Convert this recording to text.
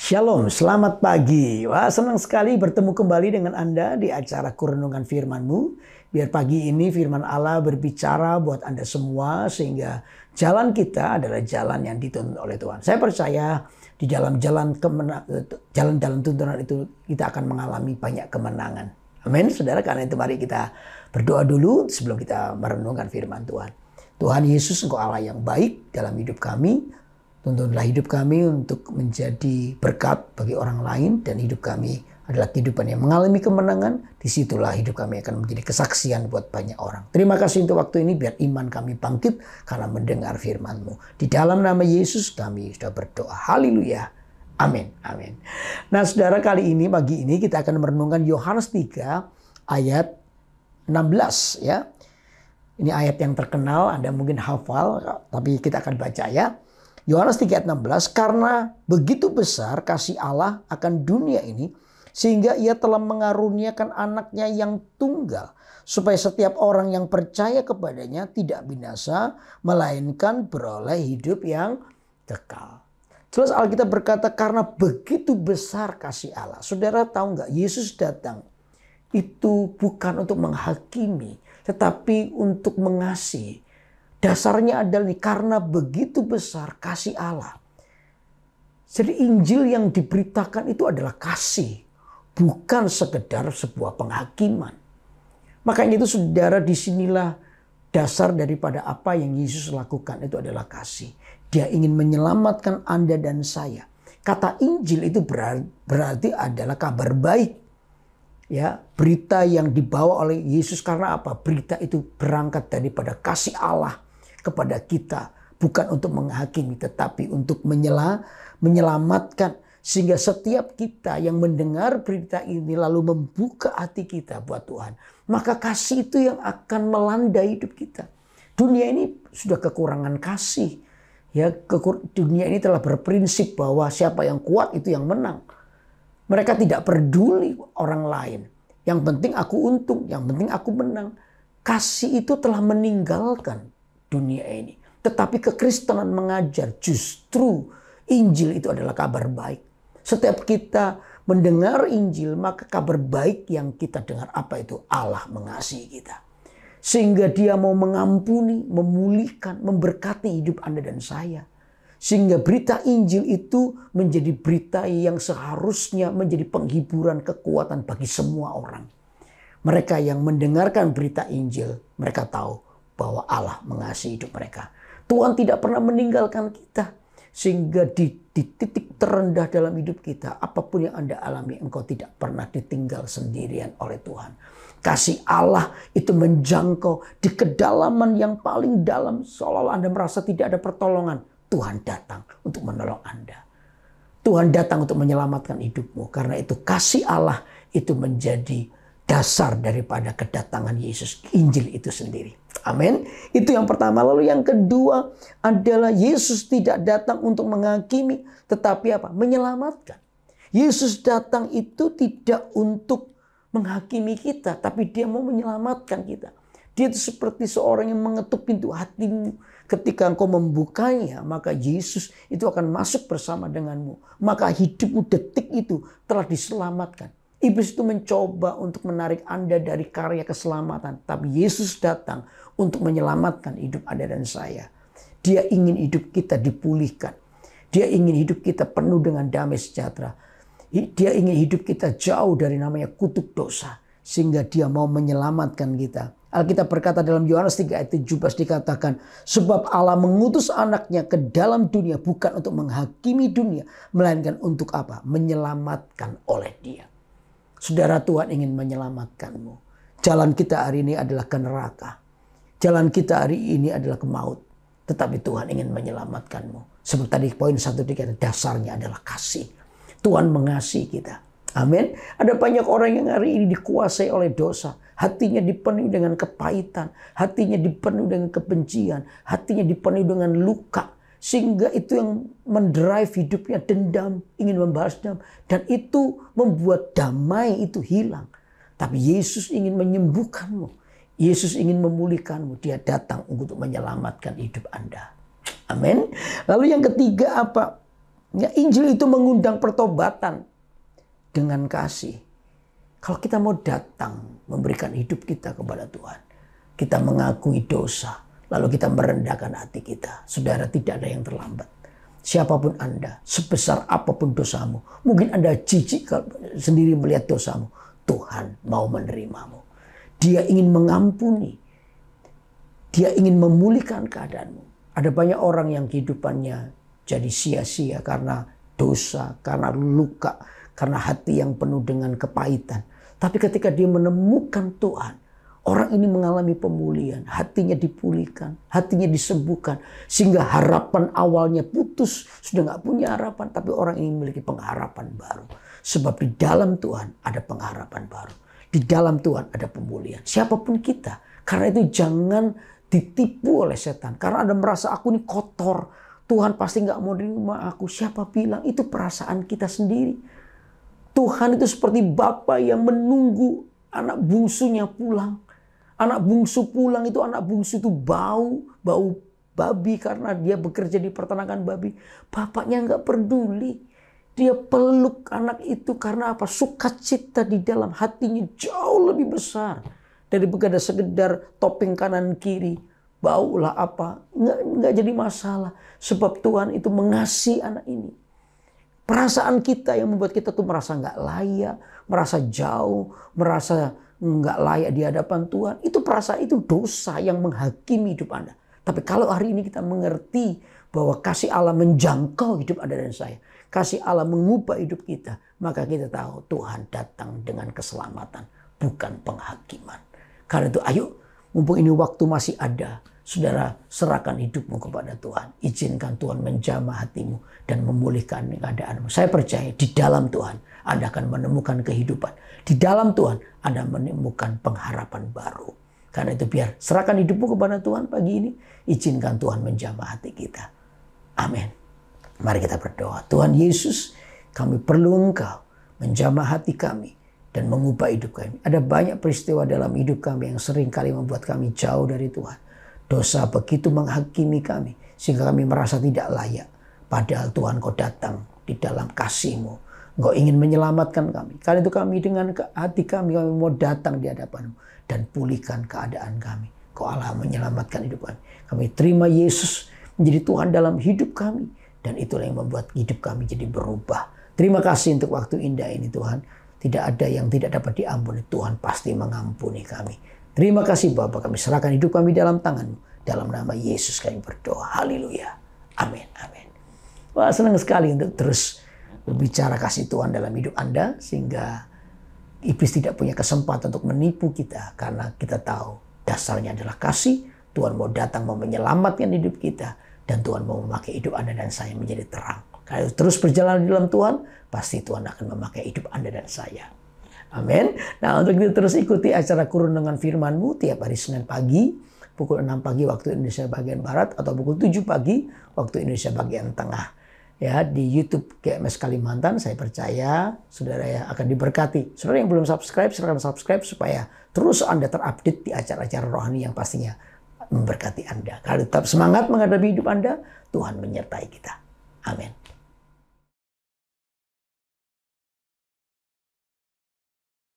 Shalom, selamat pagi. Wah, senang sekali bertemu kembali dengan Anda di acara Kurenungan Firman-Mu. Biar pagi ini firman Allah berbicara buat Anda semua sehingga jalan kita adalah jalan yang dituntun oleh Tuhan. Saya percaya di dalam jalan dalam tuntunan itu kita akan mengalami banyak kemenangan. Amin. Saudara, karena itu mari kita berdoa dulu sebelum kita merenungkan firman Tuhan. Tuhan Yesus, Engkau Allah yang baik dalam hidup kami. Tuntunlah hidup kami untuk menjadi berkat bagi orang lain, dan hidup kami adalah kehidupan yang mengalami kemenangan. Disitulah hidup kami akan menjadi kesaksian buat banyak orang. Terima kasih untuk waktu ini, biar iman kami bangkit karena mendengar firman-Mu. Di dalam nama Yesus kami sudah berdoa. Haleluya. Amin. Amin. Nah, saudara, kali ini pagi ini kita akan merenungkan Yohanes 3 ayat 16 ya. Ini ayat yang terkenal, Anda mungkin hafal, tapi kita akan baca ya. Yohanes 3 ayat 16, karena begitu besar kasih Allah akan dunia ini, sehingga ia telah mengaruniakan anaknya yang tunggal, supaya setiap orang yang percaya kepadanya tidak binasa, melainkan beroleh hidup yang kekal. Terus Alkitab berkata karena begitu besar kasih Allah. Saudara tahu nggak, Yesus datang itu bukan untuk menghakimi, tetapi untuk mengasihi. Dasarnya adalah nih, karena begitu besar kasih Allah. Jadi Injil yang diberitakan itu adalah kasih, bukan sekedar sebuah penghakiman. Makanya itu saudara, disinilah dasar daripada apa yang Yesus lakukan, itu adalah kasih. Dia ingin menyelamatkan Anda dan saya. Kata Injil itu berarti adalah kabar baik. Ya, berita yang dibawa oleh Yesus, karena apa? Berita itu berangkat daripada kasih Allah kepada kita, bukan untuk menghakimi tetapi untuk menyelamatkan, sehingga setiap kita yang mendengar berita ini lalu membuka hati kita buat Tuhan, maka kasih itu yang akan melanda hidup kita. Dunia ini sudah kekurangan kasih ya. Dunia ini telah berprinsip bahwa siapa yang kuat itu yang menang. Mereka tidak peduli orang lain, yang penting aku untung, yang penting aku menang. Kasih itu telah meninggalkan dunia ini. Tetapi kekristenan mengajar justru Injil itu adalah kabar baik. Setiap kita mendengar Injil, maka kabar baik yang kita dengar apa itu? Allah mengasihi kita. Sehingga Dia mau mengampuni, memulihkan, memberkati hidup Anda dan saya. Sehingga berita Injil itu menjadi berita yang seharusnya menjadi penghiburan, kekuatan bagi semua orang. Mereka yang mendengarkan berita Injil, mereka tahu bahwa Allah mengasihi hidup mereka. Tuhan tidak pernah meninggalkan kita. Sehingga di titik terendah dalam hidup kita, apapun yang Anda alami, engkau tidak pernah ditinggal sendirian oleh Tuhan. Kasih Allah itu menjangkau di kedalaman yang paling dalam. Seolah-olah Anda merasa tidak ada pertolongan. Tuhan datang untuk menolong Anda. Tuhan datang untuk menyelamatkan hidupmu. Karena itu kasih Allah itu menjadi dasar daripada kedatangan Yesus, Injil itu sendiri. Amin. Itu yang pertama. Lalu yang kedua adalah Yesus tidak datang untuk menghakimi, tetapi apa? Menyelamatkan. Yesus datang itu tidak untuk menghakimi kita, tapi Dia mau menyelamatkan kita. Dia itu seperti seorang yang mengetuk pintu hatimu. Ketika engkau membukanya, maka Yesus itu akan masuk bersama denganmu. Maka hidupmu detik itu telah diselamatkan. Iblis itu mencoba untuk menarik Anda dari karya keselamatan. Tapi Yesus datang untuk menyelamatkan hidup Anda dan saya. Dia ingin hidup kita dipulihkan. Dia ingin hidup kita penuh dengan damai sejahtera. Dia ingin hidup kita jauh dari namanya kutuk dosa. Sehingga Dia mau menyelamatkan kita. Alkitab berkata dalam Yohanes 3 ayat 17 dikatakan, sebab Allah mengutus anaknya ke dalam dunia bukan untuk menghakimi dunia, melainkan untuk apa? Menyelamatkan oleh Dia. Saudara, Tuhan ingin menyelamatkanmu. Jalan kita hari ini adalah ke neraka. Jalan kita hari ini adalah ke maut. Tetapi Tuhan ingin menyelamatkanmu. Seperti tadi poin 1 dikatakan, dasarnya adalah kasih. Tuhan mengasihi kita. Amin. Ada banyak orang yang hari ini dikuasai oleh dosa. Hatinya dipenuhi dengan kepahitan. Hatinya dipenuhi dengan kebencian. Hatinya dipenuhi dengan luka. Sehingga itu yang mendrive hidupnya dendam, ingin membalas dendam. Dan itu membuat damai itu hilang. Tapi Yesus ingin menyembuhkanmu. Yesus ingin memulihkanmu. Dia datang untuk menyelamatkan hidup Anda. Amin. Lalu yang ketiga apa? Ya, Injil itu mengundang pertobatan dengan kasih. Kalau kita mau datang memberikan hidup kita kepada Tuhan, kita mengakui dosa, lalu kita merendahkan hati kita. Saudara, tidak ada yang terlambat. Siapapun Anda, sebesar apapun dosamu, mungkin Anda jijik sendiri melihat dosamu, Tuhan mau menerimamu. Dia ingin mengampuni. Dia ingin memulihkan keadaanmu. Ada banyak orang yang kehidupannya jadi sia-sia karena dosa, karena luka, karena hati yang penuh dengan kepahitan. Tapi ketika dia menemukan Tuhan, orang ini mengalami pemulihan, hatinya dipulihkan, hatinya disembuhkan. Sehingga harapan awalnya putus, sudah gak punya harapan. Tapi orang ini memiliki pengharapan baru. Sebab di dalam Tuhan ada pengharapan baru. Di dalam Tuhan ada pemulihan. Siapapun kita. Karena itu jangan ditipu oleh setan. Karena Anda merasa aku ini kotor. Tuhan pasti gak mau terima aku. Siapa bilang? Itu perasaan kita sendiri. Tuhan itu seperti bapa yang menunggu anak bungsunya pulang. Anak bungsu pulang itu, anak bungsu itu bau babi karena dia bekerja di peternakan babi. Bapaknya nggak peduli. Dia peluk anak itu karena apa? Sukacita di dalam hatinya jauh lebih besar daripada sekedar topping kanan kiri. Bau lah apa? Nggak jadi masalah. Sebab Tuhan itu mengasihi anak ini. Perasaan kita yang membuat kita tuh merasa nggak layak, merasa jauh, merasa nggak layak di hadapan Tuhan. Itu perasaan, itu dosa yang menghakimi hidup Anda. Tapi kalau hari ini kita mengerti bahwa kasih Allah menjangkau hidup Anda dan saya, kasih Allah mengubah hidup kita, maka kita tahu Tuhan datang dengan keselamatan, bukan penghakiman. Karena itu ayo, mumpung ini waktu masih ada, saudara, serahkan hidupmu kepada Tuhan. Izinkan Tuhan menjamah hatimu dan memulihkan keadaanmu. Saya percaya di dalam Tuhan Anda akan menemukan kehidupan. Di dalam Tuhan Anda menemukan pengharapan baru. Karena itu biar serahkan hidupmu kepada Tuhan pagi ini. Izinkan Tuhan menjamah hati kita. Amin. Mari kita berdoa. Tuhan Yesus, kami perlu Engkau menjamah hati kami dan mengubah hidup kami. Ada banyak peristiwa dalam hidup kami yang sering kali membuat kami jauh dari Tuhan. Dosa begitu menghakimi kami sehingga kami merasa tidak layak. Padahal Tuhan Kau datang di dalam kasih-Mu. Engkau ingin menyelamatkan kami. Karena itu kami dengan hati kami mau datang di hadapan-Mu dan pulihkan keadaan kami. Kau Allah menyelamatkan hidup kami. Kami terima Yesus menjadi Tuhan dalam hidup kami. Dan itulah yang membuat hidup kami jadi berubah. Terima kasih untuk waktu indah ini Tuhan. Tidak ada yang tidak dapat diampuni. Tuhan pasti mengampuni kami. Terima kasih Bapa, kami serahkan hidup kami dalam tangan-Mu. Dalam nama Yesus kami berdoa. Haleluya. Amin. Amin. Wah, senang sekali untuk terus berbicara kasih Tuhan dalam hidup Anda. Sehingga iblis tidak punya kesempatan untuk menipu kita. Karena kita tahu dasarnya adalah kasih. Tuhan mau datang mau menyelamatkan hidup kita. Dan Tuhan mau memakai hidup Anda dan saya menjadi terang. Kalau terus berjalan di dalam Tuhan, pasti Tuhan akan memakai hidup Anda dan saya. Amin. Nah, untuk itu terus ikuti acara Kurun dengan Firman-Mu tiap hari Senin pagi, pukul 6 pagi waktu Indonesia bagian Barat, atau pukul 7 pagi waktu Indonesia bagian Tengah. Ya, di YouTube GMS Kalimantan, saya percaya saudara ya akan diberkati. Saudara yang belum subscribe, silakan subscribe supaya terus Anda terupdate di acara-acara rohani yang pastinya memberkati Anda. Kalau tetap semangat menghadapi hidup Anda, Tuhan menyertai kita. Amin.